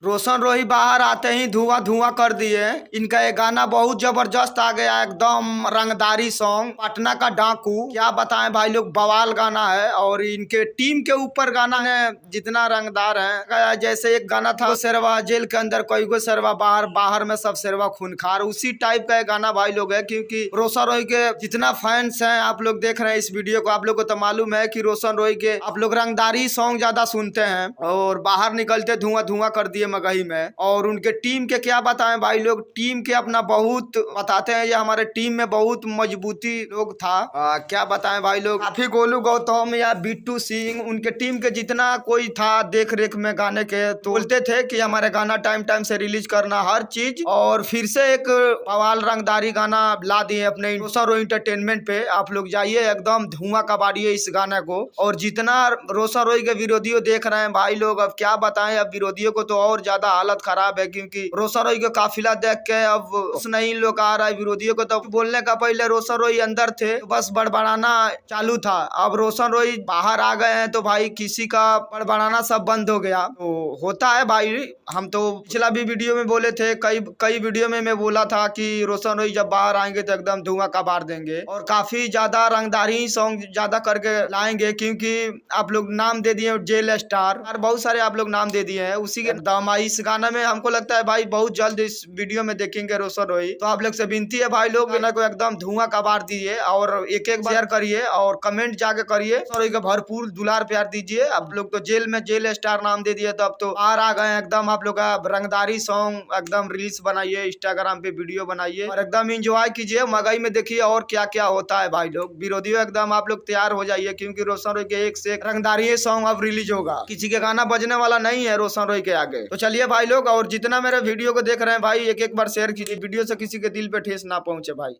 रोशन रोही बाहर आते ही धुआं धुआं कर दिए। इनका ये गाना बहुत जबरदस्त आ गया, एकदम रंगदारी सॉन्ग, पटना का डाकू। क्या बताएं भाई लोग, बवाल गाना है। और इनके टीम के ऊपर गाना है, जितना रंगदार है। जैसे एक गाना था, शेरवा जेल के अंदर कोई को शेरवा बाहर, बाहर में सब शेरवा खूनखार, उसी टाइप का गाना भाई लोग है। क्योंकि रोशन रोही के जितना फैंस हैं, आप लोग देख रहे हैं इस वीडियो को, आप लोग को तो मालूम है कि रोशन रोही के आप लोग रंगदारी सॉन्ग ज्यादा सुनते हैं। और बाहर निकलते धुआं धुआं कर दिए मगही में। और उनके टीम के क्या बताएं भाई लोग, टीम के अपना बहुत बताते हैं, ये हमारे टीम में बहुत मजबूती लोग था। क्या बताएं भाई लोग, काफी गोलू गौतम या बिट्टू सिंह, उनके टीम के जितना कोई था देख रेख में गाने के, तो बोलते थे कि हमारे गाना टाइम टाइम से रिलीज करना हर चीज। और फिर से एक बवाल रंगदारी गाना ला दिए अपने रोशन एंटरटेनमेंट पे। आप लोग जाइए, एकदम धुआं कबाड़िए इस गाने को। और जितना रोशन रोही के विरोधियों देख रहे हैं भाई लोग, अब क्या बताएं, अब विरोधियों को तो और ज्यादा हालत खराब है। क्योंकि रोशन रोही का काफिला देख के अब नहीं लोग आ रहा है। विरोधियों को तो बोलने का पहले रोशन रोही अंदर थे तो बस बड़बड़ाना चालू था। अब रोशन रोही बाहर आ गए हैं तो भाई किसी का बड़बड़ाना सब बंद हो गया। तो होता है भाई, हम तो पिछला भी वीडियो में बोले थे, कई वीडियो में मैं बोला था कि रोशन रोही जब बाहर आएंगे तो एकदम धुआं कबाड़ देंगे। और काफी ज्यादा रंगदारी सॉन्ग ज्यादा करके लाएंगे। क्योंकि आप लोग नाम दे दिए जेल स्टार और बहुत सारे आप लोग नाम दे दिए हैं उसी के दम। इस गाना में हमको लगता है भाई बहुत जल्द इस वीडियो में देखेंगे रोशन रोही। तो आप लोग से विनती है भाई लोग, गाना को एकदम धुआं कबाड़ दीजिए और एक एक शेयर करिए और कमेंट जाके करिए। रोशन रोही का भरपूर दुलार प्यार दीजिए। आप लोग तो जेल में जेल स्टार नाम दे दिए, तो अब तो बाहर आ गए एकदम। आप लोग का रंगदारी सॉन्ग एकदम रील्स बनाइए, इंस्टाग्राम पे वीडियो बनाइए और एकदम इंजॉय कीजिए। मगई में देखिए और क्या क्या होता है भाई लोग। विरोधियों एकदम आप लोग तैयार हो जाइए, क्योंकि रोशन रोही के एक से एक रंगदारी सॉन्ग अब रिलीज होगा। किसी के गाना बजने वाला नहीं है रोशन रोही के आगे। तो चलिए भाई लोग, और जितना मेरे वीडियो को देख रहे हैं भाई, एक एक बार शेयर कीजिए, वीडियो से किसी के दिल पे ठेस ना पहुंचे भाई।